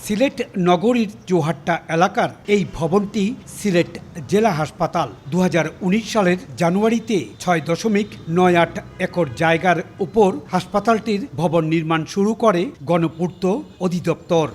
সিলেট নগরীর চৌহাট্টা এলাকার এই ভবনটি সিলেট জেলা হাসপাতাল 2019 সালের জানুয়ারিতে 6.98 একর জায়গার উপর হাসপাতালটির ভবন নির্মাণ শুরু করে গণপূর্ত অধিদপ্তর।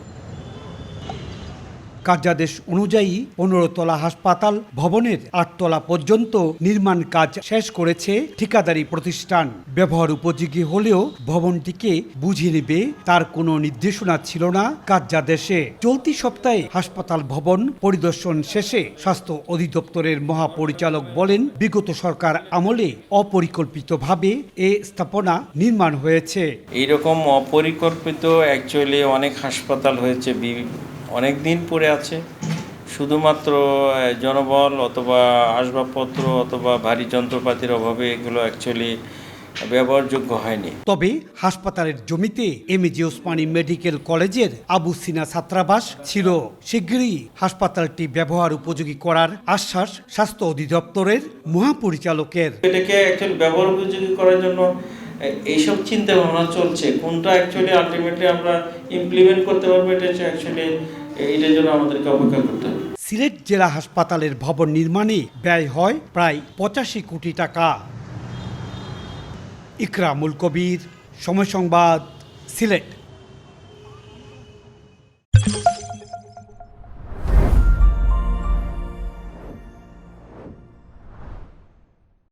কার্যাদেশ অনুযায়ী 15 তলা হাসপাতাল ভবনের 8 তলা পর্যন্ত নির্মাণ কাজ শেষ করেছে ঠিকাদারি প্রতিষ্ঠান। ব্যবহার উপযোগী হলেও ভবনটিকে বুঝে নেবে তার কোনো নির্দেশনা ছিল না কার্যাদেশে। চলতি সপ্তাহে হাসপাতাল ভবন পরিদর্শন শেষে স্বাস্থ্য অধিদপ্তরের মহাপরিচালক বলেন, বিগত সরকার আমলে অপরিকল্পিতভাবে এ স্থাপনা নির্মাণ হয়েছে। এইরকম অপরিকল্পিত অ্যাকচুয়ালি অনেক হাসপাতাল হয়েছে, অনেক দিন পড়ে আছে। শুধুমাত্র জনবল অথবা আসবাবপত্র অথবা ভারী যন্ত্রপাতির অভাবে এগুলো অ্যাকচুয়ালি ব্যবহারযোগ্য হয়নি। তবে হাসপাতালের জমিতে এমএজি ওসমানী মেডিকেল কলেজের আবু সিনা ছাত্রাবাস ছিল। শিগগিরই হাসপাতালটি ব্যবহার উপযোগী করার আশ্বাস স্বাস্থ্য অধিদপ্তরের মহাপরিচালকের। এটাকে অ্যাকচুয়ালি ব্যবহার উপযোগী করার জন্য এইসব চিন্তা ভাবনা চলছে। কোনটা অ্যাকচুয়ালি আলটিমেটলি আমরা ইমপ্লিমেন্ট করতে পারবো, এটা হচ্ছে অ্যাকচুয়ালি এটার জন্য আমাদেরকে অপেক্ষা করতে হবে। সিলেট জেলা হাসপাতালের ভবন নির্মাণে ব্যয় হয় প্রায় 85 কোটি টাকা। ইকরামুল কবির, সময় সংবাদ, সিলেট।